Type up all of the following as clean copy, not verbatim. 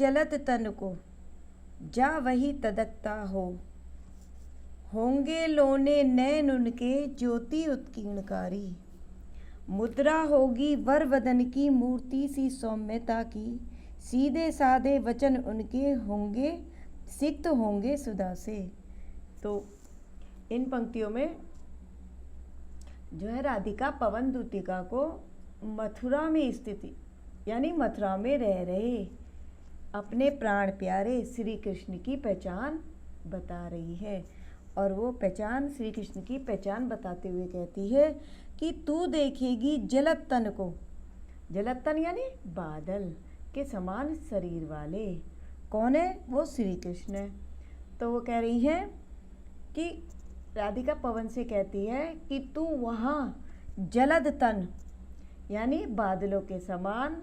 जलत तन को, जा वही तदकता हो। होंगे लोने नैन उनके, ज्योति उत्कीर्णकारी। मुद्रा होगी वर वदन की, मूर्ति सी सौम्यता की। सीधे साधे वचन उनके, होंगे सिक्त होंगे सुधा से। तो इन पंक्तियों में जो है राधिका पवन दूतिका को मथुरा में स्थिति यानी मथुरा में रह रहे अपने प्राण प्यारे श्री कृष्ण की पहचान बता रही है। और वो पहचान, श्री कृष्ण की पहचान बताते हुए कहती है कि तू देखेगी जलत तन को, जलत तन यानी बादल के समान शरीर वाले। कौन है वो? श्री कृष्ण है। तो वो कह रही है कि राधिका पवन से कहती है कि तू वहाँ जलद तन यानी बादलों के समान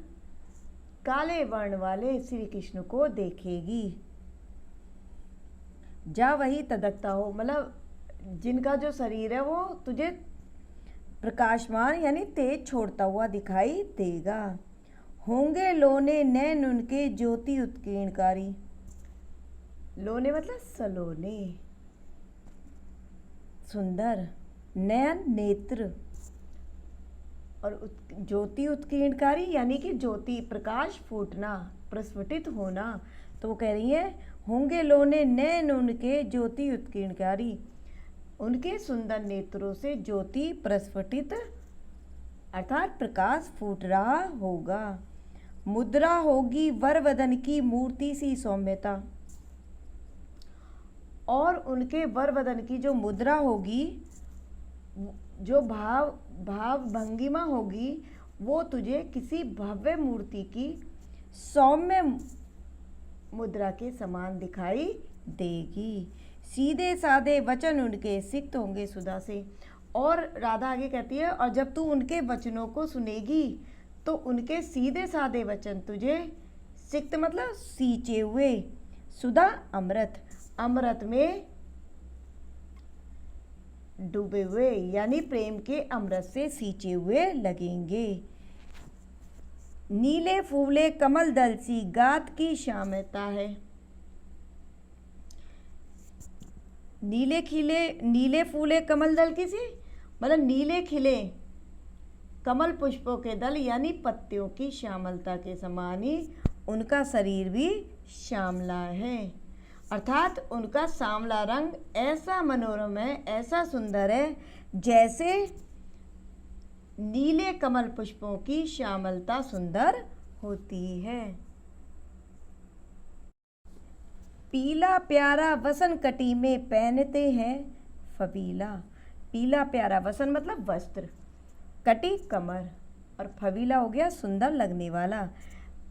काले वर्ण वाले श्री कृष्ण को देखेगी। जा वही तदकता हो, मतलब जिनका जो शरीर है वो तुझे प्रकाशमान यानी तेज छोड़ता हुआ दिखाई देगा। होंगे लोने नैन उनके, ज्योति उत्कीर्णकारी। लोने मतलब सलोने, सुंदर, नयन नेत्र, और ज्योति उत्कीर्णकारी यानी कि ज्योति प्रकाश फूटना, प्रस्फुटित होना। तो वो कह रही है होंगे लोने नैन उनके, ज्योति उत्कीर्णकारी। उनके सुंदर नेत्रों से ज्योति प्रस्फुटित अर्थात प्रकाश फूट रहा होगा। मुद्रा होगी वर वदन की, मूर्ति सी सौम्यता। और उनके वर वदन की जो मुद्रा होगी, जो भाव भंगिमा होगी, वो तुझे किसी भव्य मूर्ति की सौम्य मुद्रा के समान दिखाई देगी। सीधे साधे वचन उनके, सिक्त होंगे सुधा से। और राधा आगे कहती है और जब तू उनके वचनों को सुनेगी तो उनके सीधे साधे वचन तुझे, सिक्त मतलब सींचे हुए, सुधा अमृत, अमृत में डूबे हुए यानी प्रेम के अमृत से सींचे हुए लगेंगे। नीले फूले कमल दल सी, गात की श्यामता है। नीले फूले कमल दल की सी मतलब नीले खिले कमल पुष्पों के दल यानी पत्तियों की श्यामलता के समान ही उनका शरीर भी श्यामला है। अर्थात उनका सांवला रंग ऐसा मनोरम है, ऐसा सुंदर है जैसे नीले कमल पुष्पों की श्यामलता सुंदर होती है। पीला प्यारा वसन कटी में पहनते हैं फबीला। पीला प्यारा वसन मतलब वस्त्र, कटी कमर, और फबीला हो गया सुंदर लगने वाला।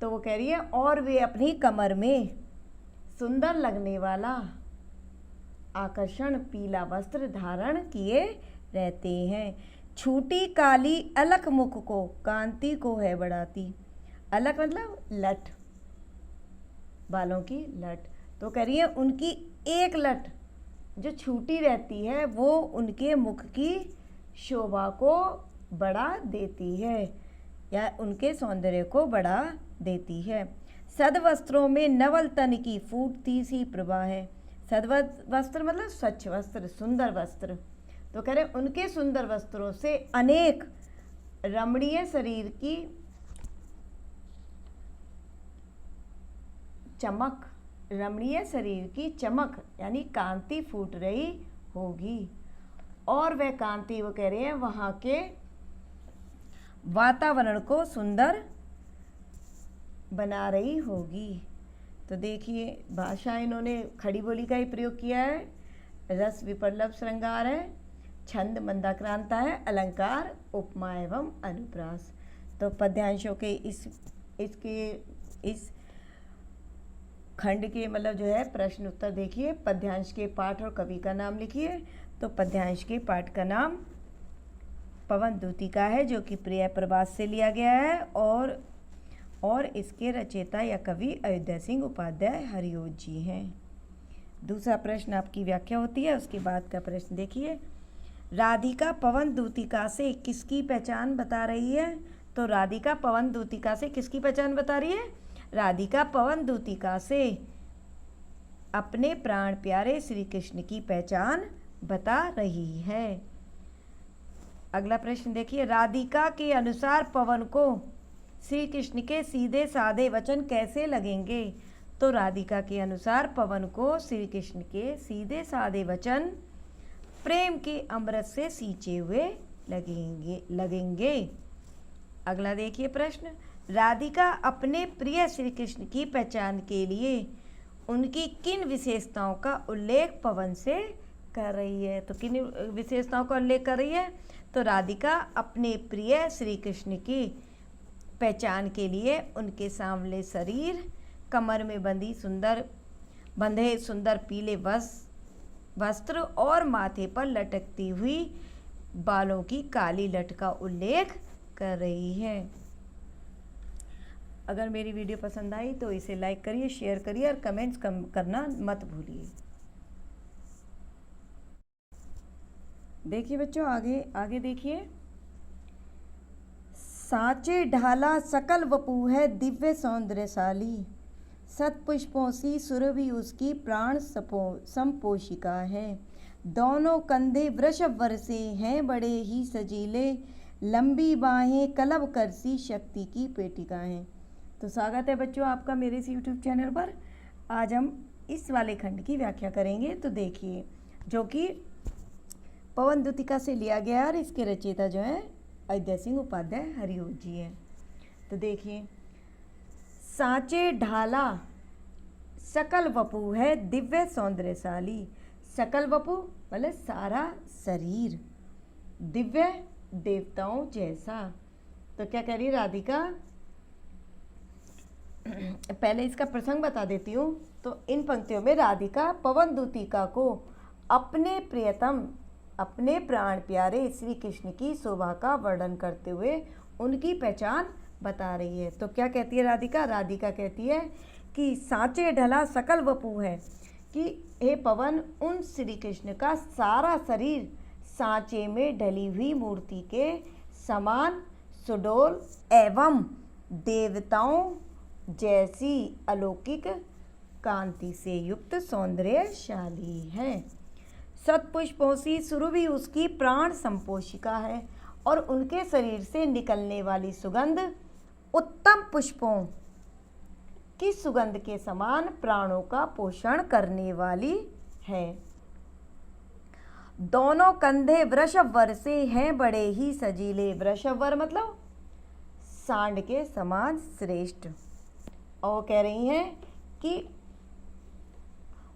तो वो कह रही है और वे अपनी कमर में सुंदर लगने वाला आकर्षण पीला वस्त्र धारण किए रहते हैं। छूटी काली अलख मुख को, कांति को है बढ़ाती। अलख मतलब लट, बालों की लट। तो कह रही है उनकी एक लट जो छूटी रहती है वो उनके मुख की शोभा को बढ़ा देती है या उनके सौंदर्य को बढ़ा देती है। सदवस्त्रों में नवल तन की फूटती सी प्रभा है। सदवस्त्र मतलब स्वच्छ वस्त्र, सुंदर वस्त्र। तो कह रहे उनके सुंदर वस्त्रों से अनेक रमणीय शरीर की चमक, रमणीय शरीर की चमक यानी कांति फूट रही होगी। और वह कांति वो कह रहे हैं वहाँ के वातावरण को सुंदर बना रही होगी। तो देखिए भाषा इन्होंने खड़ी बोली का ही प्रयोग किया है, रस विपल्लव श्रृंगार है, छंद मंदाक्रांता है, अलंकार उपमा एवं अनुप्रास। तो पद्यांशों के इस खंड के मतलब जो है प्रश्न उत्तर देखिए। पद्यांश के पाठ और कवि का नाम लिखिए। तो पद्यांश के पाठ का नाम पवन दूतिका है जो कि प्रिय प्रवास से लिया गया है और इसके रचयिता या कवि अयोध्या सिंह उपाध्याय हरिओत जी हैं। दूसरा प्रश्न आपकी व्याख्या होती है, उसके बाद का प्रश्न देखिए। राधिका पवन दूतिका से किसकी पहचान बता रही है? तो राधिका पवन दूतिका से किसकी पहचान बता रही है? राधिका पवन दूतिका से अपने प्राण प्यारे श्री कृष्ण की पहचान बता रही है। अगला प्रश्न देखिए, राधिका के अनुसार पवन को श्री कृष्ण के सीधे साधे वचन कैसे लगेंगे? तो राधिका के अनुसार पवन को श्री कृष्ण के सीधे साधे वचन प्रेम के अमृत से सींचे हुए लगेंगे। अगला देखिए प्रश्न, राधिका अपने प्रिय श्री कृष्ण की पहचान के लिए उनकी किन विशेषताओं का उल्लेख पवन से कर रही है? तो किन विशेषताओं का उल्लेख कर रही है? तो राधिका अपने प्रिय श्री कृष्ण की पहचान के लिए उनके सांवले शरीर, कमर में बंधे सुंदर पीले वस्त्र और माथे पर लटकती हुई बालों की काली लट का उल्लेख कर रही है। अगर मेरी वीडियो पसंद आई तो इसे लाइक करिए, शेयर करिए और कमेंट्स करना मत भूलिए। देखिए बच्चों, आगे देखिए, साँचे ढाला सकल वपु है दिव्य सौंदर्यशाली, सतपुष्पों सी सुरभि उसकी प्राण संपोषिका है, दोनों कंधे वृषभ वर्षे हैं बड़े ही सजीले, लंबी बाहें कलब करसी शक्ति की पेटिका हैं। तो स्वागत है बच्चों आपका मेरे इस YouTube चैनल पर। आज हम इस वाले खंड की व्याख्या करेंगे। तो देखिए, जो कि पवन दूतिका से लिया गया और इसके रचयिता जो हैं अयोध्या सिंह उपाध्याय हरिओम जी हैं। तो देखिए, साँचे ढाला सकल वपु है दिव्य सौंदर्यशाली। सकल वपु मतलब सारा शरीर, दिव्य देवताओं जैसा। तो क्या कह रही राधिका? पहले इसका प्रसंग बता देती हूँ। तो इन पंक्तियों में राधिका पवन दूतिका को अपने प्रियतम, अपने प्राण प्यारे श्री कृष्ण की शोभा का वर्णन करते हुए उनकी पहचान बता रही है। तो क्या कहती है राधिका? राधिका कहती है कि साँचे ढला सकल वपु है, कि हे पवन, उन श्री कृष्ण का सारा शरीर साँचे में ढली हुई मूर्ति के समान सुडोल एवं देवताओं जैसी अलौकिक कांति से युक्त सौंदर्यशाली है। सतपुष्पों सी सुरभि उसकी प्राण संपोषिका है और उनके शरीर से निकलने वाली सुगंध उत्तम पुष्पों की सुगंध के समान प्राणों का पोषण करने वाली है। दोनों कंधे वृषभ वर से हैं बड़े ही सजीले। वृषभ वर मतलब सांड के समान श्रेष्ठ। और कह रही हैं कि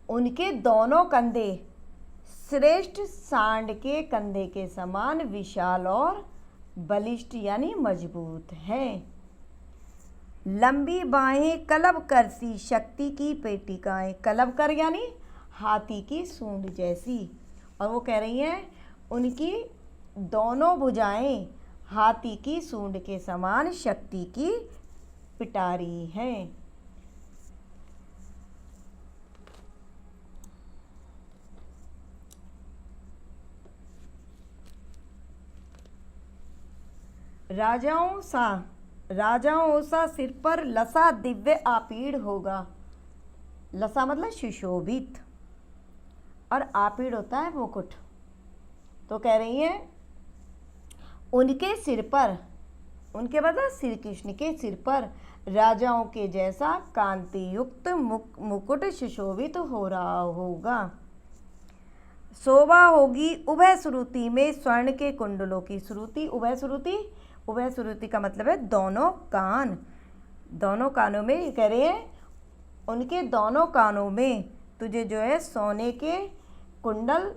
उनके दोनों कंधे श्रेष्ठ सांड के कंधे के समान विशाल और बलिष्ठ यानी मजबूत हैं। लंबी बाहें कलब करसी शक्ति की पेटिकाएं। कलब कर यानी हाथी की सूंड जैसी। और वो कह रही हैं उनकी दोनों भुजाएं हाथी की सूंड के समान शक्ति की पिटारी हैं। राजाओं सा सिर पर लसा दिव्य आपीड़ होगा। लसा मतलब सुशोभित और आपीड़ होता है मुकुट। तो कह रही हैं उनके सिर पर, उनके मतलब श्री कृष्ण के सिर पर राजाओं के जैसा कांति युक्त मुकुट सुशोभित हो रहा होगा। शोभा होगी उभय श्रुति में स्वर्ण के कुंडलों की। श्रुति उभय श्रुति का मतलब है दोनों कान। दोनों कानों में ये कह रहे हैं उनके दोनों कानों में तुझे जो है सोने के कुंडल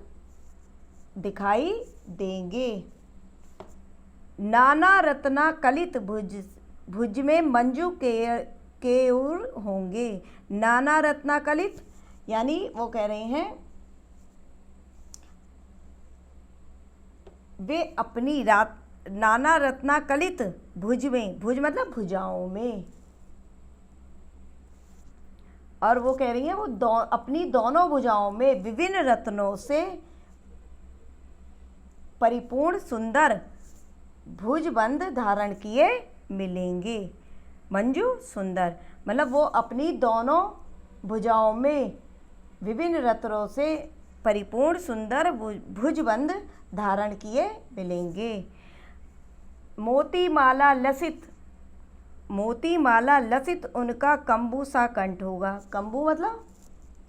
दिखाई देंगे। नाना रत्ना कलित भुज में मंजू केयूर होंगे। नाना रत्ना कलित यानी वो कह रहे हैं वे अपनी नाना रत्ना कलित भुज में, भुज मतलब भुजाओं में। और वो कह रही हैं वो अपनी दोनों भुजाओं में विभिन्न रत्नों से परिपूर्ण सुंदर भुजबंद धारण किए मिलेंगे। मंजू सुंदर, मतलब वो अपनी दोनों भुजाओं में विभिन्न रत्नों से परिपूर्ण सुंदर भुजबंद धारण किए मिलेंगे। मोतीमाला लसित, मोतीमाला लसित उनका कंबू सा कंठ होगा। कंबू मतलब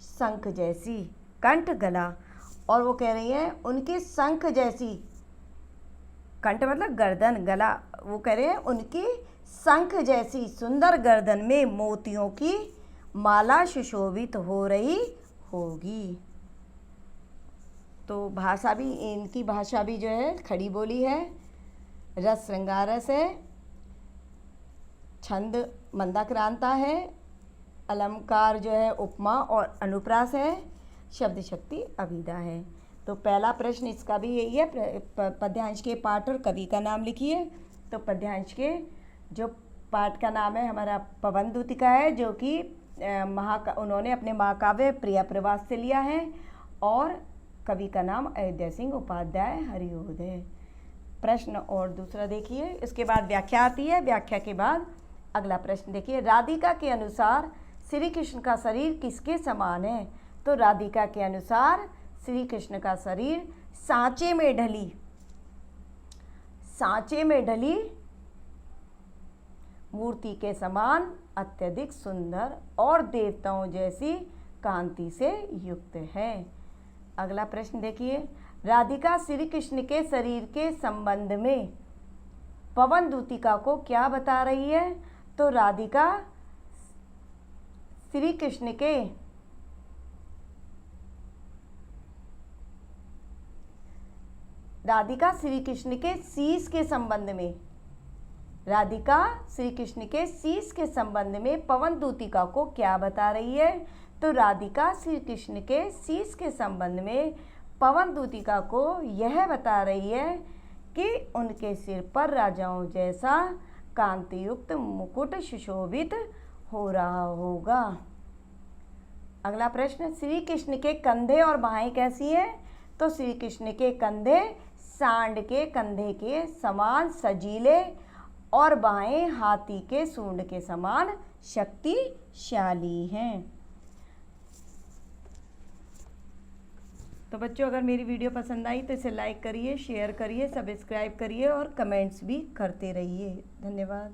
शंख जैसी, कंठ गला, और वो कह रही हैं उनकी शंख जैसी, कंठ मतलब गर्दन, गला, वो कह रहे हैं उनकी शंख जैसी सुंदर गर्दन में मोतियों की माला सुशोभित हो रही होगी। तो भाषा भी, इनकी भाषा भी जो है खड़ी बोली है, रस श्रृंगारस है, छंद मंदाक्रांता है, अलंकार जो है उपमा और अनुप्रास है, शब्द शक्ति अभिधा है। तो पहला प्रश्न इसका भी यही है, पद्यांश के पाठ और कवि का नाम लिखिए। तो पद्यांश के जो पाठ का नाम है हमारा पवन दूतिका है, जो कि उन्होंने अपने महाकाव्य प्रिया प्रवास से लिया है, और कवि का नाम अयोध्या सिंह उपाध्याय हरिओदय। प्रश्न और दूसरा देखिए, इसके बाद व्याख्या आती है, व्याख्या के बाद अगला प्रश्न देखिए। राधिका के अनुसार श्री कृष्ण का शरीर किसके समान है? तो राधिका के अनुसार श्री कृष्ण का शरीर सांचे में ढली, सांचे में ढली मूर्ति के समान अत्यधिक सुंदर और देवताओं जैसी कांति से युक्त है। अगला प्रश्न देखिए, राधिका श्री कृष्ण के शरीर के संबंध में पवन दूतिका को क्या बता रही है? तो राधिका श्री कृष्ण के शीश के संबंध में, राधिका श्री कृष्ण के शीश के संबंध में पवन दूतिका को क्या बता रही है? तो राधिका श्री कृष्ण के शीश के संबंध में पवन दूतिका को यह बता रही है कि उनके सिर पर राजाओं जैसा कांतियुक्त मुकुट सुशोभित हो रहा होगा। अगला प्रश्न, श्री कृष्ण के कंधे और बाहें कैसी हैं? तो श्री कृष्ण के कंधे सांड के कंधे के समान सजीले और बाहें हाथी के सूंड के समान शक्तिशाली हैं। तो बच्चों, अगर मेरी वीडियो पसंद आई तो इसे लाइक करिए, शेयर करिए, सब्सक्राइब करिए और कमेंट्स भी करते रहिए। धन्यवाद।